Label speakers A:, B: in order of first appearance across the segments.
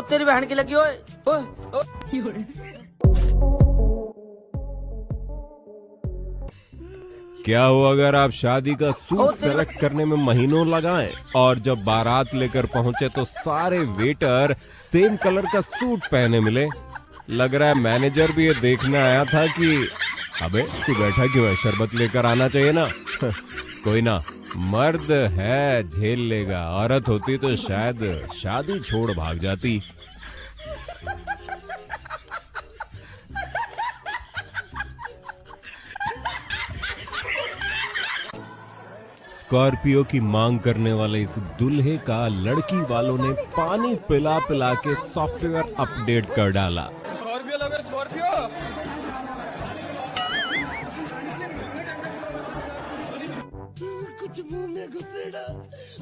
A: तेरी बहन की लगी ओए ओए।
B: क्या हो अगर आप शादी का सूट सेलेक्ट करने में महीनों लगाएं और जब बारात लेकर पहुंचे तो सारे वेटर सेम कलर का सूट पहने मिले। लग रहा है मैनेजर भी ये देखने आया था कि अबे तू बैठा क्यों है, शरबत लेकर आना चाहिए ना। कोई ना, मर्द है झेल लेगा, औरत होती तो शायद शादी छोड़ भाग जाती। स्कॉर्पियो की मांग करने वाले इस दूल्हे का लड़की वालों ने पानी पिला पिला के सॉफ्टवेयर अपडेट कर डाला।
C: स्कॉर्पियो लगे स्कॉर्पियो।
D: कुछ मुंह में घुसेड़ा,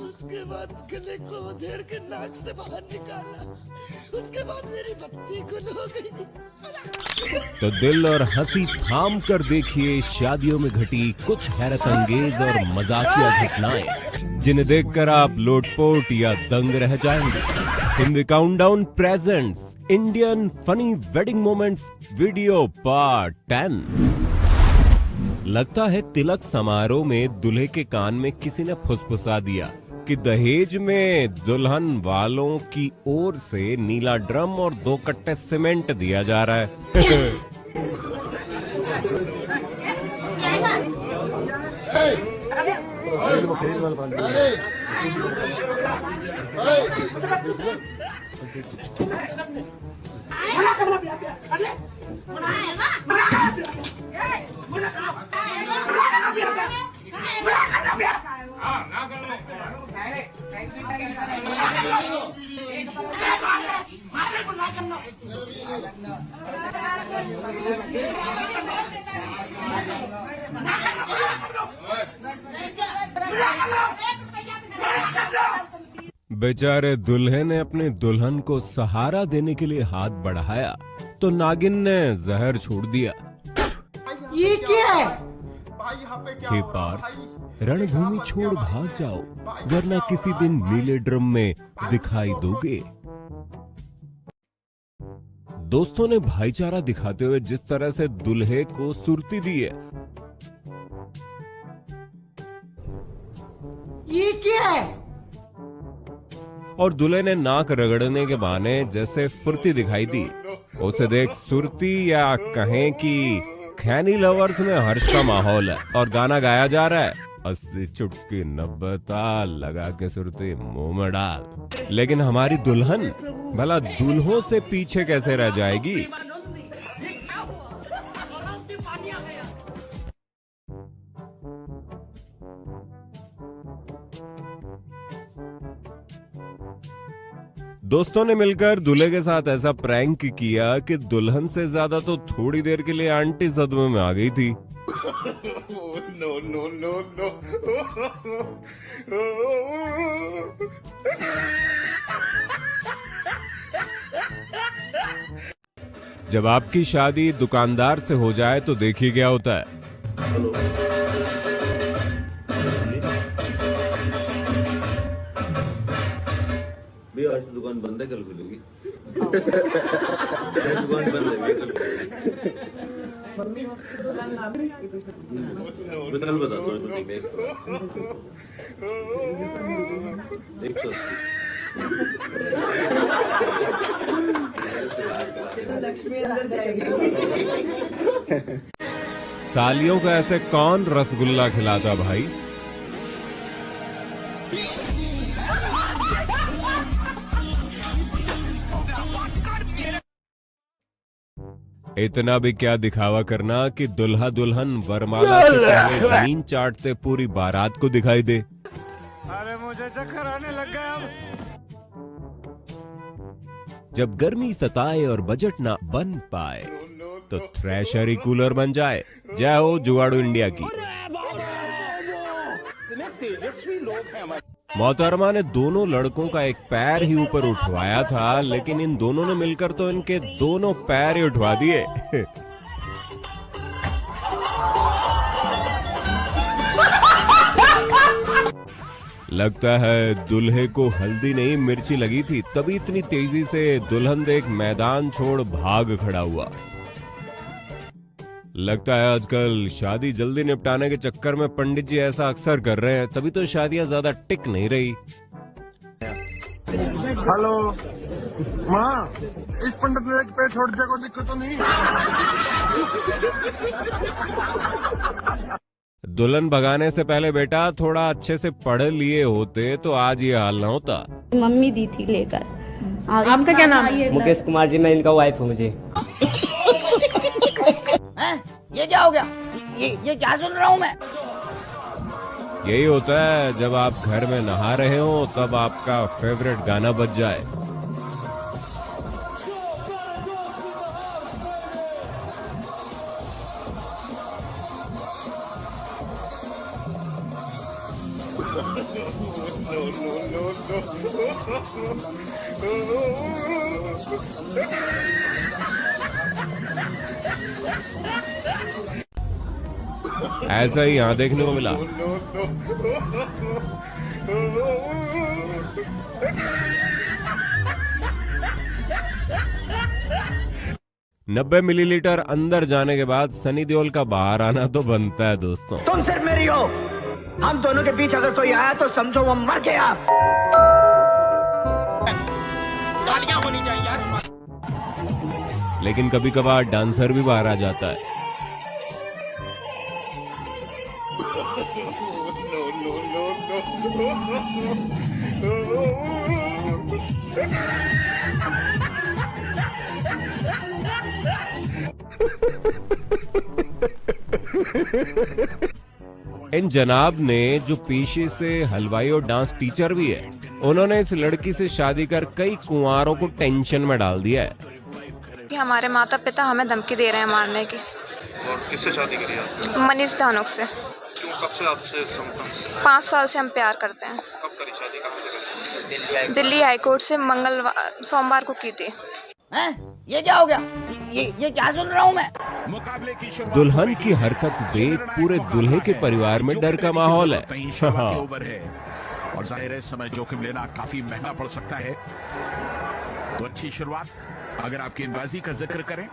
D: उसके बाद गले को उधेड़ के नाक से बाहर निकाला, उसके बाद मेरी बत्ती गुल हो गई।
B: तो दिल और हंसी थाम कर देखिए शादियों में घटी कुछ हैरत अंगेज और मजाकिया घटनाएं जिन्हें देखकर आप लोटपोट या दंग रह जाएंगे। In the countdown presents Indian funny wedding moments video part 10। लगता है तिलक समारोह में दूल्हे के कान में किसी ने फुसफुसा दिया कि दहेज में दुल्हन वालों की ओर से नीला ड्रम और 2 कट्टे सीमेंट दिया जा रहा है। बेचारे दूल्हे ने अपने दुल्हन को सहारा देने के लिए हाथ बढ़ाया तो नागिन ने जहर छोड़ दिया।
D: ये क्या है?
B: हे पार्थ, रणभूमि छोड़ भाग जाओ वरना किसी दिन नीले ड्रम में दिखाई दोगे। दोस्तों ने भाईचारा दिखाते हुए जिस तरह से दूल्हे को सुर्ती दी है।
D: ये क्या है?
B: और दूल्हे ने नाक रगड़ने के बहाने जैसे फुर्ती दिखाई दी। उसे देख सुरती या कहें कि खैनी लवर्स में हर्ष का माहौल है और गाना गाया जा रहा है। 80 चुटकी 90 ताल लगा के सुरती मुंह में डाल। लेकिन हमारी दुल्हन भला दूल्हों से पीछे कैसे रह जाएगी। दोस्तों ने मिलकर दूल्हे के साथ ऐसा प्रैंक किया कि दुल्हन से ज्यादा तो थोड़ी देर के लिए आंटी सदमे में आ गई थी।
C: No no no no.
B: जब आपकी शादी दुकानदार से हो जाए तो देखिए क्या होता है।
E: आज तो दुकान बंद है, कल खुलेगी। दुकान बंद है, कल कल बताता हूँ। 180
D: लक्ष्मी अंदर जाएगी।
B: सालियों को ऐसे कौन रसगुल्ला खिलाता भाई। इतना भी क्या दिखावा करना कि दुल्हा दुल्हन वरमाला से पहले जमीन चाटते पूरी बारात को दिखाई दे।
C: अरे मुझे चक्कर आने लग गया अब।
B: जब गर्मी सताए और बजट ना बन पाए तो थ्रेशर ही कूलर बन जाए। जय हो जुगाड़ू इंडिया की। मोहतरमा ने दोनों लड़कों का एक पैर ही ऊपर उठवाया था, लेकिन इन दोनों ने मिलकर तो इनके दोनों पैर ही उठवा दिए। लगता है दुल्हे को हल्दी नहीं मिर्ची लगी थी, तभी इतनी तेजी से दुल्हन देख मैदान छोड़ भाग खड़ा हुआ। लगता है आजकल शादी जल्दी निपटाने के चक्कर में पंडित जी ऐसा अक्सर कर रहे हैं, तभी तो शादियां ज्यादा टिक नहीं रही।
F: हेलो माँ, इस पंडित ने एक पैर छोड़ दिया, कोई दिक्कत तो नहीं?
B: दुल्हन भगाने से पहले बेटा थोड़ा अच्छे से पढ़ लिए होते तो आज ये हाल ना होता।
G: मम्मी दी थी लेकर।
A: आपका क्या नाम है?
H: मुकेश कुमार जी, मैं इनका वाइफ हूँ जी।
A: ये क्या हो गया? ये क्या सुन रहा हूँ मैं?
B: यही होता है जब आप घर में नहा रहे हो तब आपका फेवरेट गाना बज जाए। ऐसा ही यहाँ देखने को मिला। 90 मिलीलीटर अंदर जाने के बाद सनी देओल का बाहर आना तो बनता है दोस्तों।
A: तुम सिर्फ मेरी हो, हम दोनों के बीच अगर कोई आया तो समझो वो मर गया। गालियां होनी चाहिए यार।
B: लेकिन कभी कभार डांसर भी बाहर आ जाता है। इन जनाब ने जो पेशे से हलवाई और डांस टीचर भी है, उन्होंने इस लड़की से शादी कर कई कुंवारों को टेंशन में डाल दिया है।
I: कि हमारे माता पिता हमें धमकी दे रहे हैं मारने की।
F: और किससे शादी करी आप?
I: मनीष धानुक से।
F: क्यों, कब से आपसे संपर्क?
I: 5 साल से हम प्यार करते हैं।
F: कब करी शादी, कहाँ से करी?
I: दिल्ली हाईकोर्ट से सोमवार को की थी।
A: ये क्या हो गया? ये क्या सुन रहा हूँ मैं?
B: दुल्हन की हरकत देख पूरे दूल्हे के परिवार में डर का माहौल है।
J: और जाहिर है समय जोखिम लेना काफी महंगा पड़ सकता है। तो अच्छी शुरुआत, अगर आप गेंदबाजी का जिक्र करें।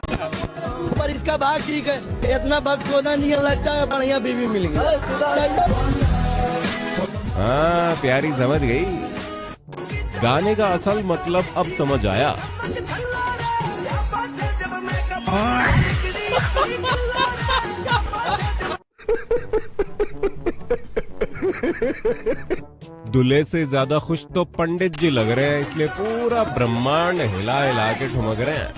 A: पर इसका भाग ठीक है, इतना बदसोदा नहीं लगता है, बढ़िया बीवी मिल गई।
B: हाँ, प्यारी समझ गई। गाने का असल मतलब अब समझ आया। दूल्हे से ज्यादा खुश तो पंडित जी लग रहे हैं, इसलिए पूरा ब्रह्मांड हिला हिला के ठुमक रहे हैं।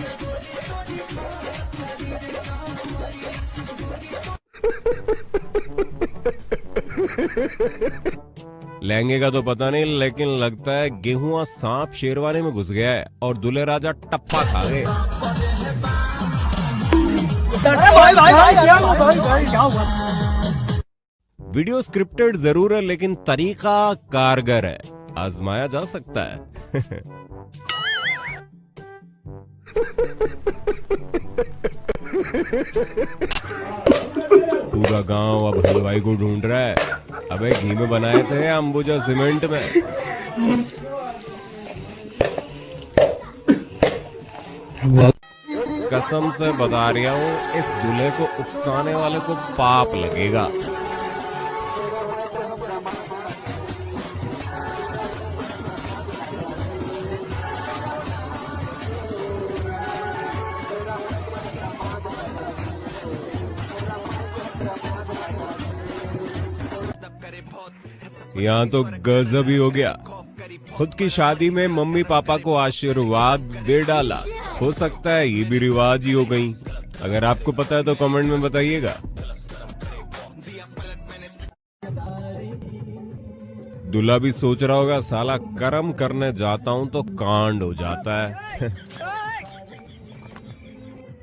B: लहंगे का तो पता नहीं, लेकिन लगता है गेहुआ सांप शेरवानी में घुस गया है और दूल्हे राजा टप्पा खा गए। वीडियो स्क्रिप्टेड जरूर है, लेकिन तरीका कारगर है, आजमाया जा सकता है। पूरा गांव अब हलवाई को ढूंढ रहा है। अबे घी में बनाए थे अंबुजा सीमेंट में। कसम से बता रहा हूँ, इस दूल्हे को उकसाने वाले को पाप लगेगा। यहाँ तो गजब ही हो गया। खुद की शादी में मम्मी पापा को आशीर्वाद दे डाला। हो सकता है ये भी रिवाज ही हो गई। अगर आपको पता है तो कमेंट में बताइएगा। दूल्हा भी सोच रहा होगा, साला कर्म करने जाता हूँ तो कांड हो जाता है।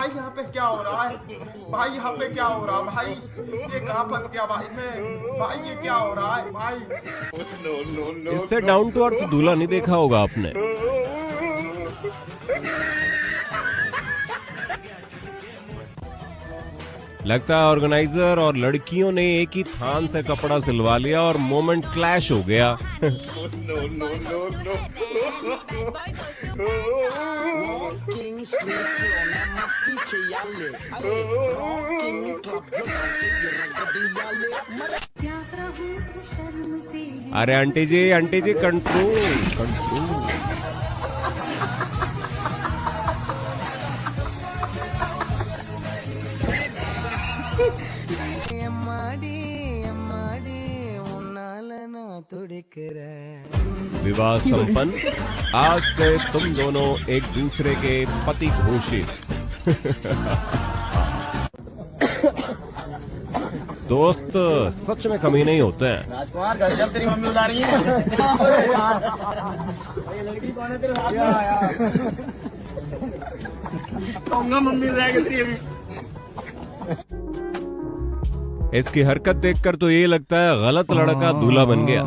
F: भाई यहाँ पे क्या हो रहा है? भाई यहाँ पे क्या हो रहा है? भाई ये कहाँ फंस गया? भाई मैं, भाई ये क्या हो रहा है? भाई
B: इससे डाउन टू अर्थ दूल्हा नहीं देखा होगा आपने। लगता है ऑर्गेनाइजर और लड़कियों ने एक ही थान से कपड़ा सिलवा लिया और मोमेंट क्लैश हो गया। अरे आंटी जी कंट्रोल कंट्रोल। विवाह संपन्न, आज से तुम दोनों एक दूसरे के पति घोषित। दोस्त सच में कमी नहीं होते हैं।
A: राजकुमार घर जब तेरी मम्मी बुला रही है। ये लड़की कौन है तेरे साथ में? मम्मी रह गई अभी।
B: इसकी हरकत देखकर तो ये लगता है गलत लड़का दूल्हा बन गया।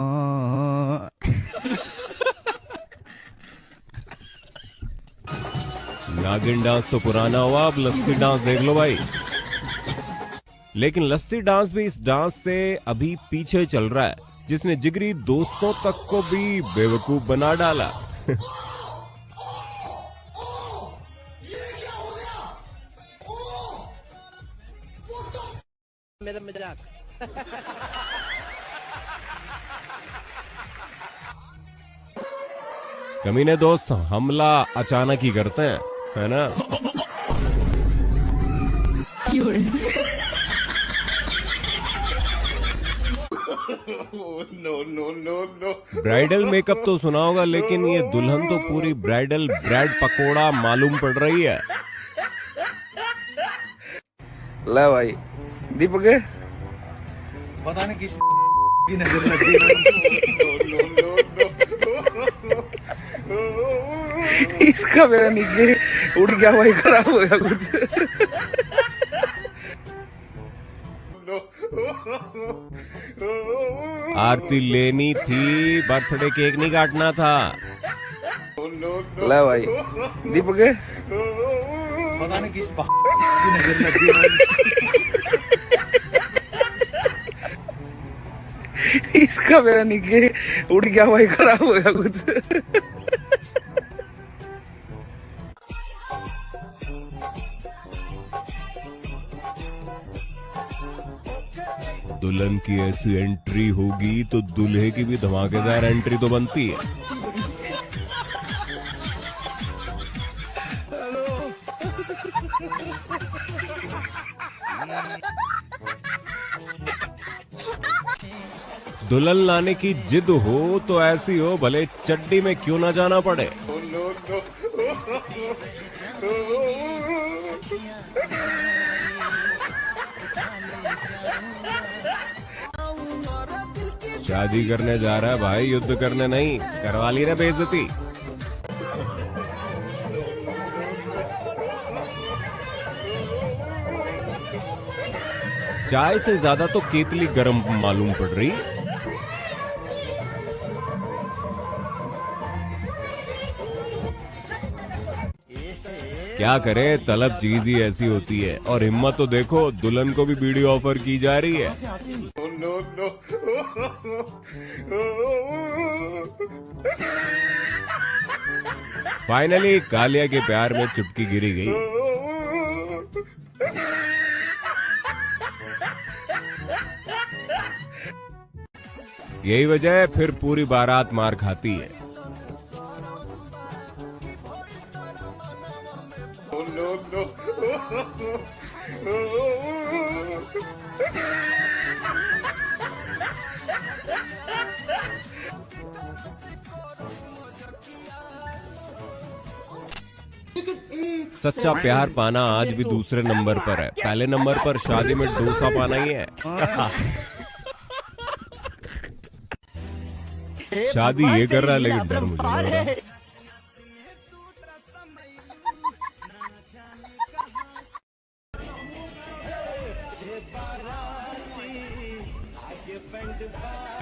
B: नागिन डांस तो पुराना हुआ, अब लस्सी डांस देख लो भाई। लेकिन लस्सी डांस भी इस डांस से अभी पीछे चल रहा है, जिसने जिगरी दोस्तों तक को भी बेवकूफ बना डाला।
D: मेरा मजाक।
B: कमीने दोस्त हमला अचानक ही करते हैं, है ना? ब्राइडल मेकअप तो सुना होगा, लेकिन ये दुल्हन तो पूरी ब्राइडल ब्रेड पकोड़ा मालूम पड़ रही है।
A: ला भाई दीपक
C: पता नहीं किस की नजर लग गई।
A: इसका मेरा निके उड़ गया भाई, खराब हो गया कुछ।
B: आरती लेनी थी, बर्थडे केक नहीं काटना था।
A: ला भाई दीपक
C: पता नहीं किस की नजर लग गई।
A: इसका मेरा निके उड़ गया भाई, खराब हो गया कुछ।
B: दुल्हन की ऐसी एंट्री होगी तो दूल्हे की भी धमाकेदार एंट्री तो बनती है। दुल्हन लाने की जिद हो तो ऐसी हो, भले चड्डी में क्यों ना जाना पड़े। शादी करने जा रहा है भाई, युद्ध करने नहीं। करवा ली ना बेइज्जती। चाय से ज्यादा तो केतली गर्म मालूम पड़ रही। क्या करे, तलब चीज ही ऐसी होती है। और हिम्मत तो देखो, दुल्हन को भी वीडियो ऑफर की जा रही है। फाइनली कालिया के प्यार में चुटकी गिरी गई। यही वजह है फिर पूरी बारात मार खाती है। सच्चा प्यार पाना आज भी दूसरे नंबर पर है। पहले नंबर पर शादी में डोसा पाना ही है। शादी ये कर रहा है, लेकिन डर मुझे लग रहा है।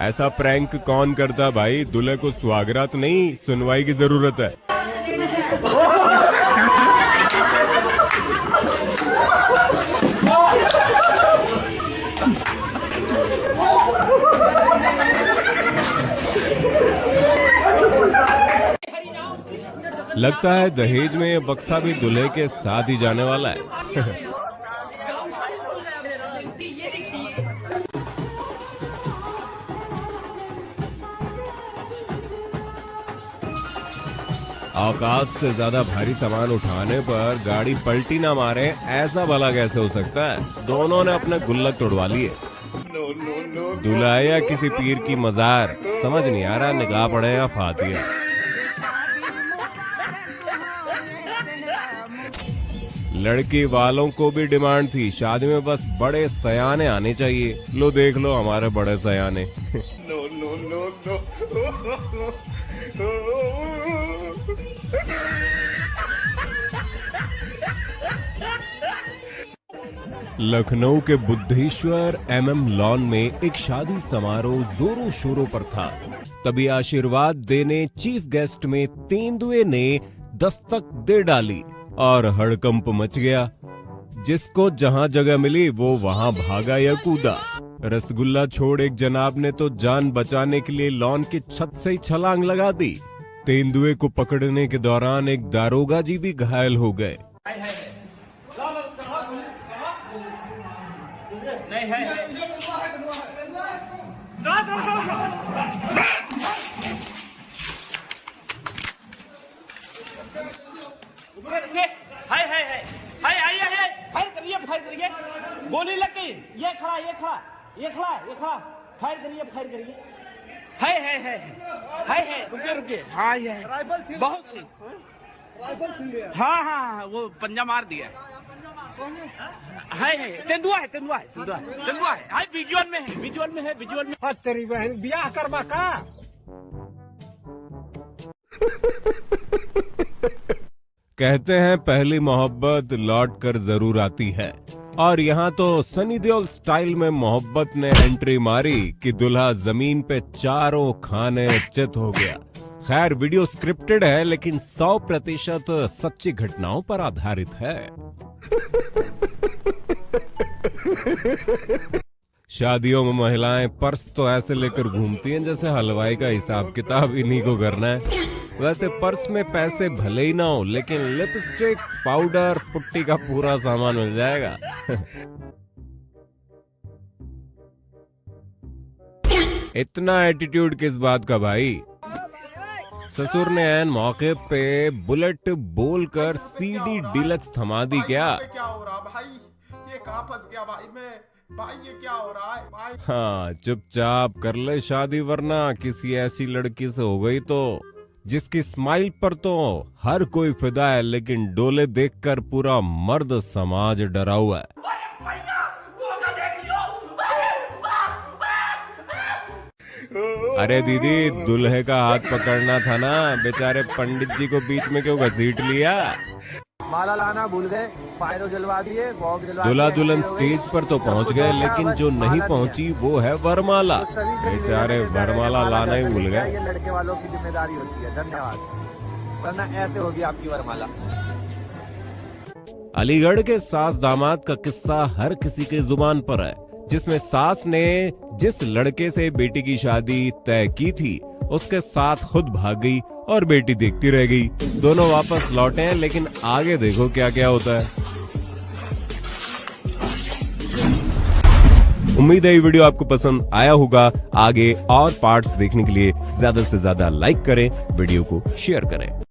B: ऐसा प्रैंक कौन करता भाई? दूल्हे को सुहागरात नहीं, सुनवाई की जरूरत है। लगता है दहेज में ये बक्सा भी दूल्हे के साथ ही जाने वाला है। औकात से ज्यादा भारी सामान उठाने पर गाड़ी पलटी ना मारे, ऐसा भला कैसे हो सकता है। दोनों ने अपने गुल्लक तोड़वा लिए। दूल्हा या किसी पीर की मजार, समझ नहीं आ रहा निकाह पड़े या फातिया। लड़की वालों को भी डिमांड थी, शादी में बस बड़े सयाने आने चाहिए। लो देख लो हमारे बड़े सयाने। लखनऊ के बुद्धेश्वर MM लॉन में एक शादी समारोह जोरों शोरों पर था। तभी आशीर्वाद देने चीफ गेस्ट में तेंदुए ने दस्तक दे डाली और हड़कंप मच गया। जिसको जहां जगह मिली वो वहां भागा या कूदा। रसगुल्ला छोड़ एक जनाब ने तो जान बचाने के लिए लॉन की छत से ही छलांग लगा दी। तेंदुए को पकड़ने के दौरान एक दारोगा जी भी घायल हो गए।
A: फायर करिए, गोली लग गई। ये खड़ा, फायर करिए। है, रुकिए। हाँ ये है, बहुत सी। हाँ, वो पंजा मार दिया। है, तेंदुआ है। विजुअल में है। तेरी बहन ब्याह करवा का।
B: कहते हैं पहली मोहब्बत लौट कर जरूर आती है, और यहाँ तो सनी देओल स्टाइल में मोहब्बत ने एंट्री मारी कि दूल्हा जमीन पे चारों खाने चित हो गया। खैर वीडियो स्क्रिप्टेड है, लेकिन 100% सच्ची घटनाओं पर आधारित है। शादियों में महिलाएं पर्स तो ऐसे लेकर घूमती हैं जैसे हलवाई का हिसाब किताब इन्हीं को करना है। वैसे पर्स में पैसे भले ही ना हो, लेकिन लिपस्टिक, पाउडर, पुट्टी का पूरा सामान मिल जाएगा। इतना एटीट्यूड किस बात का भाई। ससुर ने ऐन मौके पे बुलेट बोलकर CD डिलक्स थमा दी क्या।
F: क्या हो रहा भाई, ये कहाँ फंस गया भाई, ये क्या हो रहा है भाई।
B: हाँ चुपचाप कर ले शादी, वरना किसी ऐसी लड़की से हो गई तो जिसकी स्माइल पर तो हर कोई फिदा है, लेकिन डोले देखकर पूरा मर्द समाज डरा हुआ है। अरे दीदी, दूल्हे का हाथ पकड़ना था ना, बेचारे पंडित जी को बीच में क्यों घसीट लिया।
C: माला लाना भूल गए, फायर जलवा दिए,
B: दूल्हा दुल्हन स्टेज पर तो पहुंच गए, लेकिन जो नहीं पहुंची वो है वरमाला। बेचारे वरमाला लाना ही भूल गए।
C: ये लड़के वालों की जिम्मेदारी होती है। धन्यवाद, वरना ऐसे होगी आपकी वरमाला।
B: अलीगढ़ के सास दामाद का किस्सा हर किसी के जुबान पर है, जिसमें सास ने जिस लड़के से बेटी की शादी तय की थी उसके साथ खुद भाग गई और बेटी देखती रह गई। दोनों वापस लौटे हैं, लेकिन आगे देखो क्या क्या होता है। उम्मीद है ये वीडियो आपको पसंद आया होगा। आगे और पार्ट्स देखने के लिए ज्यादा से ज्यादा लाइक करें, वीडियो को शेयर करें।